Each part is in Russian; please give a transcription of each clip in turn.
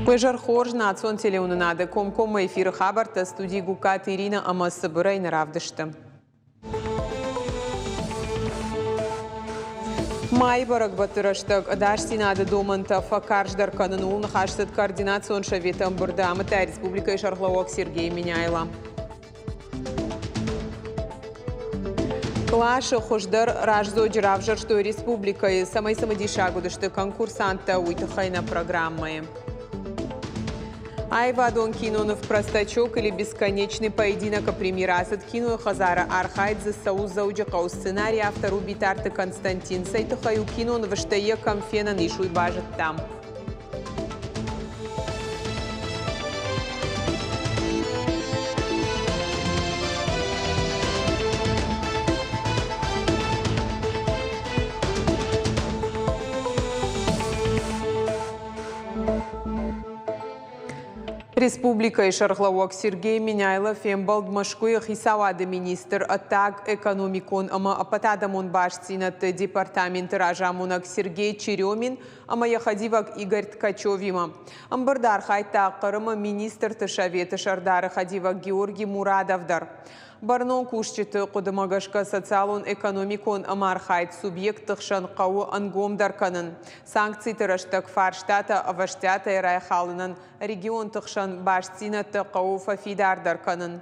Пожар хор национ телеунынады комком эфирі хабарта студии Гукат Ирина Амасыбырай наравдышты. Май барак батырыштық Адаш Синады домынта факарждар канын улны хаштыд координацион шаветам бұрдамыта Республика Шарглауак Сергей Миняйла. Клаша хождар раждо джравжар, что Республика и самой самодишагудышты конкурсанта уйтахайна программы. Айвадон кинонов простачок или бесконечный поединок о премьерасад кино Хазара Архайдзе Сауз Зауджакау сценарий автору Битарты Константин Сайтухаю кинон ваштае камфена нишу и бажет там. Республика и Шарглауак Сергей Миняйлов фембалд Машкуя Хисавады министр атак экономикон ама апатадамон башцинат департамент ражамунак Сергей Черемин ама яхадивак Игорь Ткачевима. Амбардар хайта карама министр Ташаветы Шардара хадивак Георгий Мурадовдар. Барнон кушчеты кудымагашка социалон экономикон амархайт субъект тыхшан кау ангомдарканын. Санкции тыраштак фарштата аваштята и райхалынын регион тыхшан башцинаты кау фафидардарканын.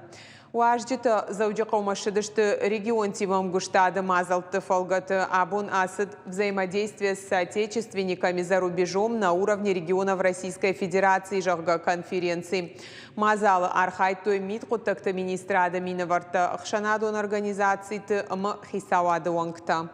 Уажджита заудjakau машидышты регион тимам гуштады мазалты фолгаты абун асыд взаимодействие с соотечественниками за рубежом на уровне регионов Российской Федерации жагга конференции. Мазалы архайтой миткутакты министрада миноварта ахшанадон организации ама хисавады уангта.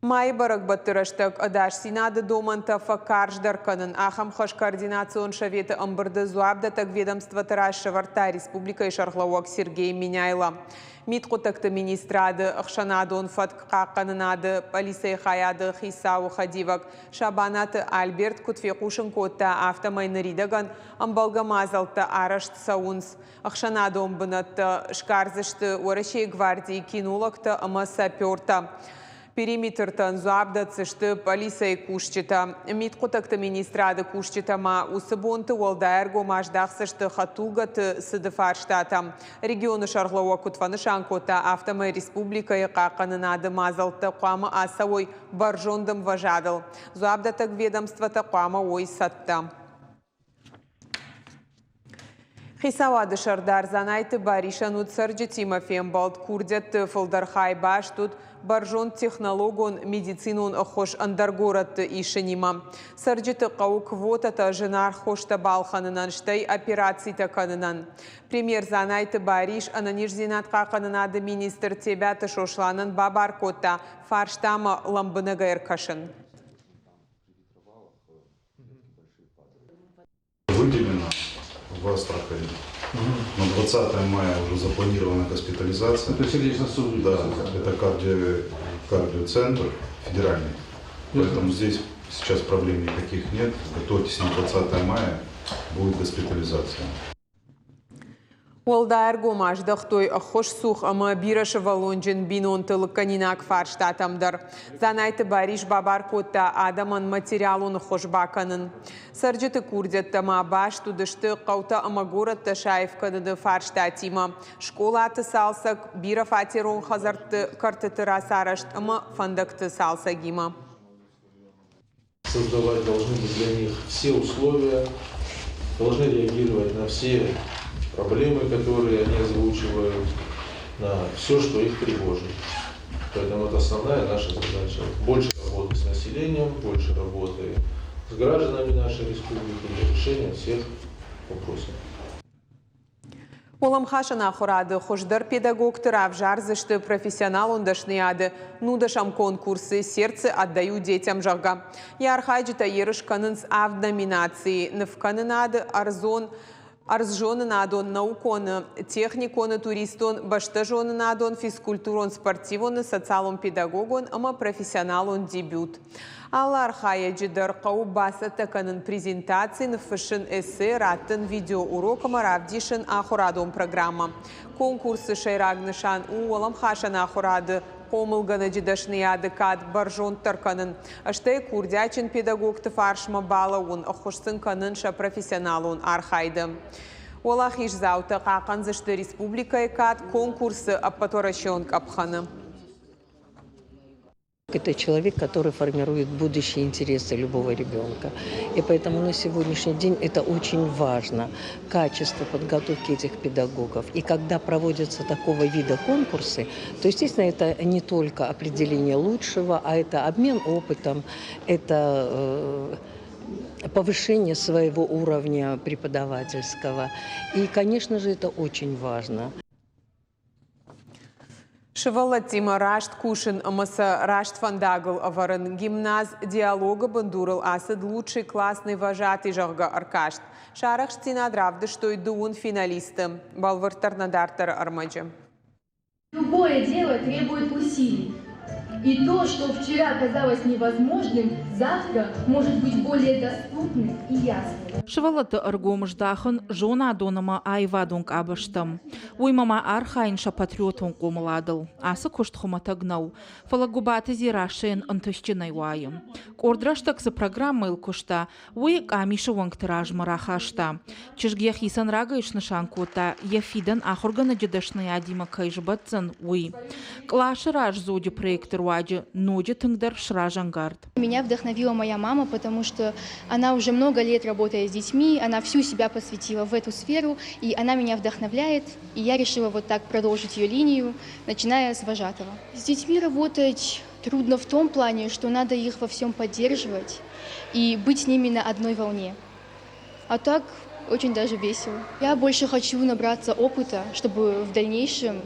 Май барак батыраштак Адаш Синады доманта факарждар канын ахам хаш координацион шаветы амбырды зуабдатак ведомства тараша варта Республика и Шарглауак Сергей Миняйла. Миткутакты министрады ахшанадон фатка канынады полисей хаяды хисау хадивак шабанаты Альберт Кутфекушин котта автомайныридаган амбалгамазалты арашт саунс. Ахшанадон бынатты шкарзышты уарашей гвардии кинулакты ама саперта. Периметр танзуабда цышты полисей кушчита. Миткутакты министрады кушчита ма усыбонты уалдаэрго маждахсышты хатугаты сыдыфарштата. Регионы Шарглауак Кутфанышанкота автомай республика и каканынады мазалты қуамы асауой баржондым важадыл. Зуабдатак ведомствата қуамы ой сатта. Хисавады Шардар занайты баришанут сарджи Тимофеем балт курдят фылдархай баш тут баржон технологон медицинон хош андаргорат ишенима. Сарджиты қау квотата женар хошта балханынан штай операцийта канынан. Премьер занайты бариш ананижзинатқа канынады министр тебяты шошланын бабаркота фарштама ламбыныга эркашын. Выделено в Астрахани. На 20 мая уже запланирована госпитализация. Это сердечно-сосудистый. Да, это кардиоцентр федеральный. Поэтому здесь сейчас проблем никаких нет. Готовьтесь, на 20 мая будет госпитализация. Уалдаэрго маждахтой хош сух ама бираша валонжин бинонтыл канинак фарштатамдар. Занайты бариш бабаркота адаман материалун хош баканын. Сарджиты курдятта ма баш тудышты қаута ама город Ташаевканы фарштатима. Школаты салсак бира фатерон хазарты картыты расарашт ама фандакты салсагима. Создавать должны быть для них все условия, должны реагировать на все проблемы, которые они озвучивают, на все, что их тревожит. Поэтому это основная наша задача. Больше работы с населением, больше работы с гражданами нашей республики для решения всех вопросов. Олам хашана хорады хождар педагог тыравжар зышты профессионал ондашныяды. Нудашам конкурсы сердце отдаю детям жага. Ярхайджита ерышканынс ав номинации. Навканынады арзжоны надон науконы, техниконы туристон, баштажоны надон физкультурон спортивоны, социалон педагогон, ама профессионалон дебют. Алла архаяджи дарқау баса таканын презентации на фэшн эссе раттын видеоурок равдишын ахурадон программа. Конкурсы шайрагнышан уолам хашан ахурады хомылганы жидашныяды кад баржон тарканын. Аштай курдячин педагог тыфаршма балауын, охушсын канынша профессионалун архайды. Олах иш зауты қақанзышты республикай кад конкурсы аппаторашон капханы. Это человек, который формирует будущие интересы любого ребенка. И поэтому на сегодняшний день это очень важно. Качество подготовки этих педагогов. И когда проводятся такого вида конкурсы, то, естественно, это не только определение лучшего, а это обмен опытом, это повышение своего уровня преподавательского. И, конечно же, это очень важно. Шывала Тима Рашт Кушин Амаса Рашт Фандагл Аварен гимназ диалога бандурал асад лучший классный вожатый Жорга Аркашт. Шарах Штинадравды, что и дуун финалисты. Балвар Тарнадартар Армаджи. Любое дело требует усилий. И то, что вчера казалось невозможным, завтра может быть более доступным и ясным. Шывалаты аргомыждахын жона адонама айвадунг абыштым. Уймама архайынша патриотун комыладыл. Асы куштхумата гнау. Фалагубаты зирашен антышчинай вайым. Кордраштаксы программы илкушта. Уй камиша вангтыражмы рахашта. Чижгех исан рага ишнышанкута. Ефидан ахургана джедашны адима кайжбатцын уй. Клаши раж зоди проектор ваджи. Ноди тыңдар шражангард. Меня вдохновила моя мама, потому что она уже много лет работает с детьми, она всю себя посвятила в эту сферу, и она меня вдохновляет, и я решила вот так продолжить ее линию, начиная с вожатого. С детьми работать трудно в том плане, что надо их во всем поддерживать и быть с ними на одной волне. А так очень даже весело. Я больше хочу набраться опыта, чтобы в дальнейшем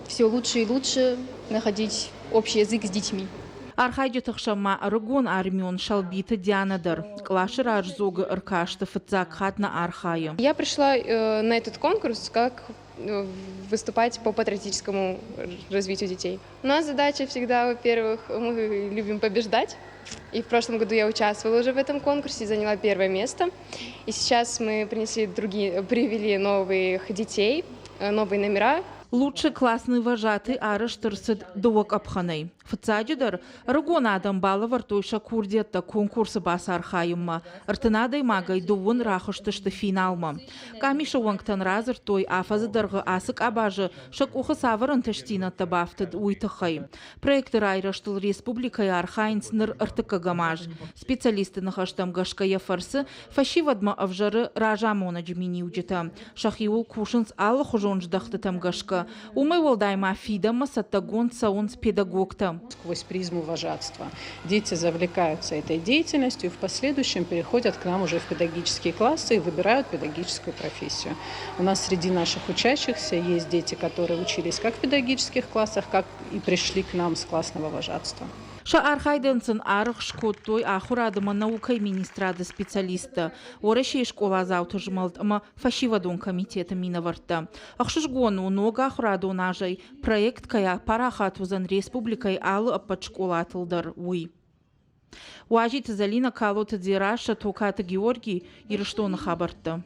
все лучше и лучше находить общий язык с детьми. Архайджи тахшама аргон армион шалбита Дианадер. Клашер арзога аркашта фацакхат на архае. Я пришла на этот конкурс как выступать по патриотическому развитию детей. У нас задача всегда, во-первых, мы любим побеждать. И в прошлом году я участвовала уже в этом конкурсе, заняла первое место. И сейчас мы привели новых детей, новые номера. Лучший классный вожатый араштырсыд дуак апханай. Фацаджидар рагон адам бала вартойша курдетта конкурсы басар хайымма. Артынадай магай дуун рахыштышты финалма. Камиша уангтан разыр той афазыдарғы асык абажы шак ухы савырын тыштина табафтыд уйтахай. Проекты айраштыл республикай архайнцныр артыкагамаж. Специалисты нахаштам гашкая фарсы фашивадма авжары ражамона джмини уджита. Шахиул кушынс аллы хужонждахты там гашка. Умы волдайма фидама саттагон саунс педагогта. Сквозь призму вожатства. Дети завлекаются этой деятельностью и в последующем переходят к нам уже в педагогические классы и выбирают педагогическую профессию. У нас среди наших учащихся есть дети, которые учились как в педагогических классах, как и пришли к нам с классного вожатства. Ша архайденцын арых шкоттой ахурадыма наукай министрады специалиста. Орашей школа заутыжмалт, ама фашивадон комитета миноварта. Ахшышгону нога ахурадон ажай проект кая парахатузан республикай алы аппад школа атылдар уй. Уажит Залина Калота Дираша Токата Георгий Ирыштона хабарта.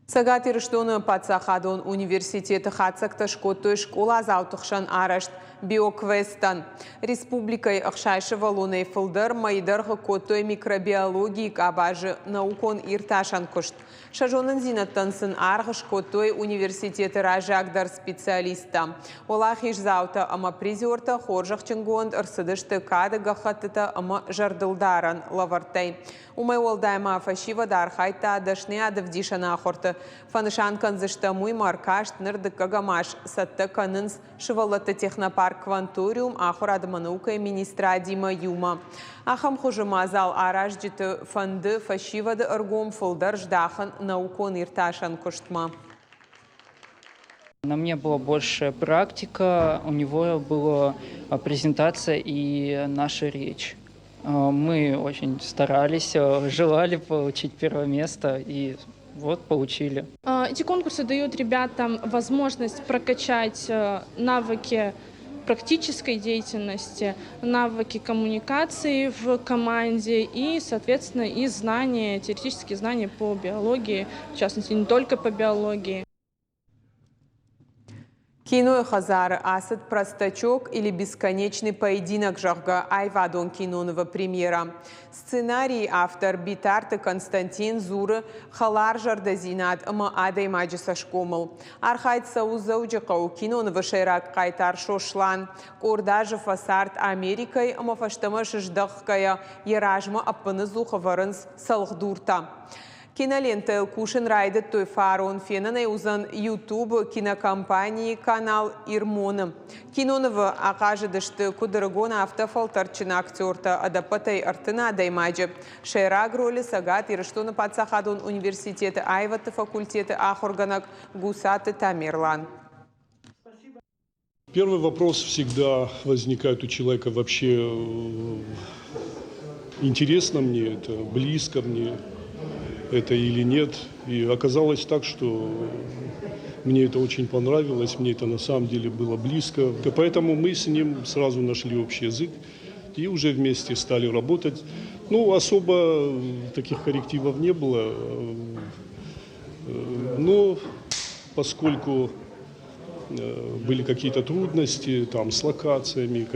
Сагат Ирыштона Пацахадон университеты хатсакта шкоттой школа заутыхшан арашт. Биоквестан. Республикой Ахшайши Валуней Фылдыр майдырғы коттой микробиологии кабажы наукон ирташан кушт. Шажонын зинаттансын арғыш коттой университеты ражагдар специалиста. Олах иш заута ама призорта хоржақ чынгонд ырсыдышты кады гахаттыта ама жардылдаран лавартай. Умай олдайма фашива дархайта дашны адывдишана ахорты. Фанышан канзышта муй маркашт нырды кагамаш сатты канынс шывалаты технопарк Кванториум ахурадыма наука министра Дима Юма. Ахам хужыма зал араш житы фанды фашивады ыргом фылдар ждахан наукон ирташан куштма. На мне была больше практика, у него была презентация и наша речь. Мы очень старались, желали получить первое место и вот получили. Эти конкурсы дают ребятам возможность прокачать навыки практической деятельности, навыки коммуникации в команде и, соответственно, и знания, теоретические знания по биологии, в частности, не только по биологии. Кино Хазары Асад «Простачок» или «Бесконечный поединок» Жахга Айвадон кинонова премьера. Сценарий автор Битарты Константин Зуры Халар Жардазинат Ама Адай Маджиса Шкомыл. Архайт Саузауджикау кинонова Шейрак Кайтар Шошлан. Кордажа Фасарт Америкой Ама Фаштама Шиждахкая Еражма Аппанызу Хаварынс Салхдурта. Кинолента Кушин Райдет той фарон фенана узан YouTube кинокомпании канал Ирмоны. Кинонова акажедышты кудыргона автофалтарчына актерта адапатай артына даймаджи. Шейраг роли сагат ирыштоны Патсахадун университеты Айваты факультеты Ахорганак Гусаты Тамерлан. Первый вопрос всегда возникает у человека вообще: интересно мне это, близко мне это или нет. И оказалось так, что мне это очень понравилось, мне это на самом деле было близко. И поэтому мы с ним сразу нашли общий язык и уже вместе стали работать. Ну, особо таких коррективов не было. Но поскольку были какие-то трудности там, с локациями,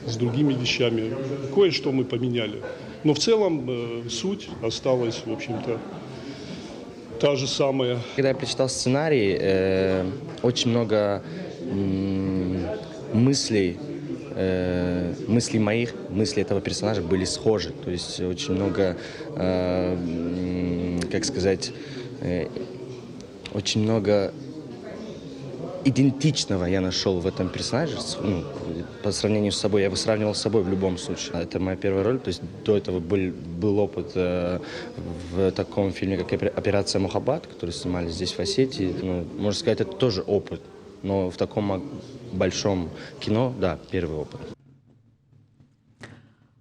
с другими вещами, кое-что мы поменяли. Но в целом суть осталась, в общем-то, та же самая. Когда я прочитал сценарий, очень много мыслей моих, мысли этого персонажа были схожи. То есть очень много, как сказать, очень много идентичного я нашел в этом персонаже, по сравнению с собой. Я его сравнивал с собой в любом случае. Это моя первая роль, то есть до этого был опыт в таком фильме, как «Операция Мухаббат», который снимали здесь, в Осетии. Можно сказать, это тоже опыт, но в таком большом кино, да, первый опыт.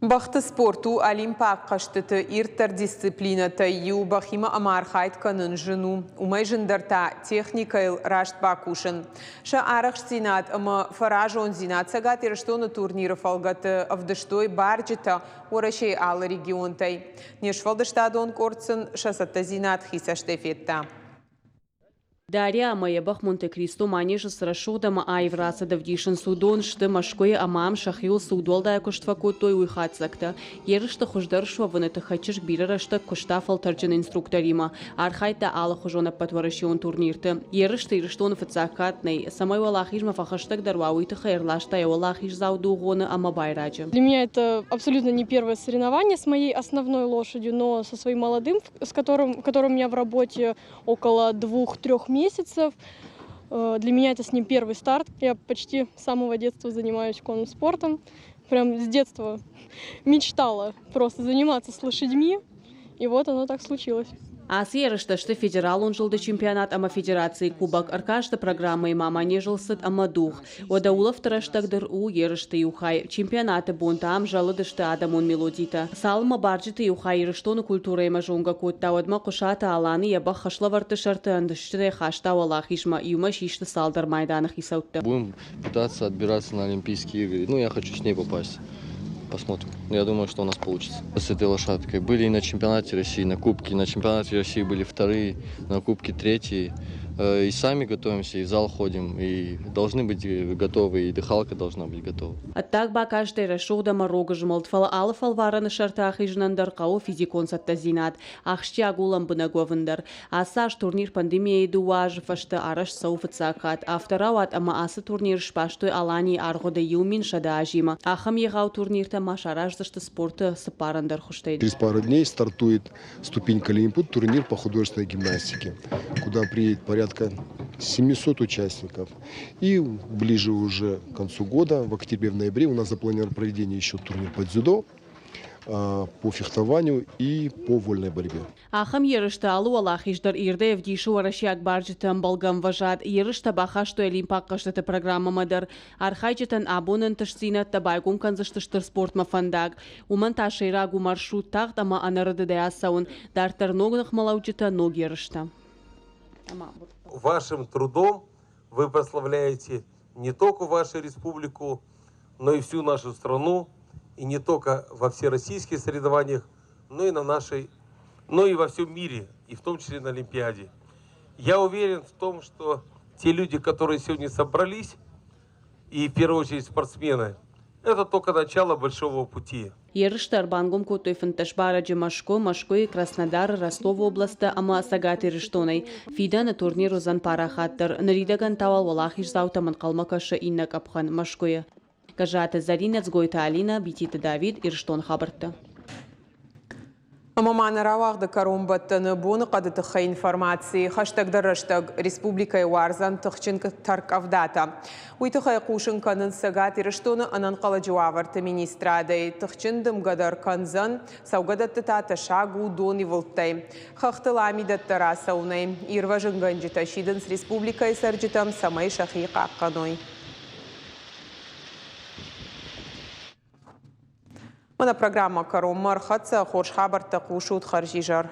Бахты спорту олимпиак қаштыты иртар дисциплината ю бахима амархайт канын жыну. Умай жындарта техникайл рашт бакушын. Ша арах синат ама фаражон зинат сагат ирштоны турниры фалгаты авдыштой барджита орашей алы регионтай. Неш фалдыштадон корцын шасатта зинат хисаштефетта. Дарья Маебах Монте-Кристо манежа срашудама айвраса давдишин судон шты машкой амам шахил судолда коштфаку той уйхацакта. Ерышта хуждаршва вынета хачиш бирарашта коштафал тарджин инструкторима. Архайта ала хужона патварашион турнирты. Ерышта ирштон фацакатный. Самой валахижма фахаштак дарвауита хайрлашта и валахиж заудугона амабайраджа. Для меня это абсолютно не первое соревнование с моей основной лошадью, но со своим молодым, который у меня в работе около 2-3 месяцев. Для меня это с ним первый старт. Я почти с самого детства занимаюсь конным спортом. Прям с детства мечтала просто заниматься с лошадьми. И вот оно так случилось. Ас ерышта, что федерал он жылды чемпионат ама федерации кубок аркашта программа и мама не жылсыт ама дух. Одаулов тараштагдыр у ерышта юхай. Чемпионаты бунтам жалыдышта адамон мелодита. Салма барджита юхай ерыштону культура има жонга котта. Одма кушата аланы яба хашлаварты шарты андышты хашта валахишма. Юма шишты салдар майданах и саутта. Будем пытаться отбираться на Олимпийские игры. Я хочу с ней попасть. Посмотрим. Я думаю, что у нас получится. С этой лошадкой были и на чемпионате России, на Кубке. На чемпионате России были вторые, на Кубке третьи. И сами готовимся, и в зал ходим, и должны быть готовы, и дыхалка должна быть готова. Оттак бакаштай рашуда марога жмалтфала алфал вараны шартах и жнандар као физикон саттазинат. Ахшти агулам бынаговындар. Асаш турнир пандемия дуаж фашта араш сауфацакат. Авторауат ама асы турнир шпаштой алани аргода юмин шадажима. Ахам егау турнирта машараш зашты спорта сапарандар хуштейд. Через пару дней стартует ступенька Олимпиад, турнир по художественной гимнастике, куда приедет порядка 700 участников. И ближе уже к концу года, в октябре-ноябре, у нас запланировано проведение еще турнир по дзюдо, по фехтованию и по вольной борьбе. Ахам ерышта алу алахишдар ирде вдишу арашиак барджитан балгам важат. Ерышта бахашто олимпак каштата программа мадар. Архайчитан абонен ташцина табайгум канзашташтар спорт мафандаг. Уман ташейрагу маршрут тахт ама анарады деасаун. Дартар ногнах малаучита ног ерышта. Вашим трудом вы прославляете не только вашу республику, но и всю нашу страну, и не только во всероссийских соревнованиях, но и во всем мире, и в том числе на Олимпиаде. Я уверен в том, что те люди, которые сегодня собрались, и в первую очередь спортсмены, это только начало большого пути. Ярыштар бангом котой фанташбара Машкой, Краснодар, Ростов областы, ама сагаты Риштоной. Фида на турниру Занпара хаттер. Наридаган тавал валахиш заутаман калмакаша иннак апхан Машкой. Кажата Заринец Гойта Алина, Битита Давид, Ирштон Хабарта. Мамана равагда карумбаттаны буны қадытыққа информации. Хаштаг Республика Уарзан тұқчын тарк авдата. Уйтықай қушын канын сағат ирыштоны анан қаладжуаварты министрады. Тұқчын дымгадар канзан саугадатты тата шагу дони вылттай. Хақтыламидатты расауны. Ирважын ганжита шидын с Республикой сарджитам самай шахиқа қаной. Мана программа «Карум Мархатса» Хорш Хабарта Кушут Харжижар.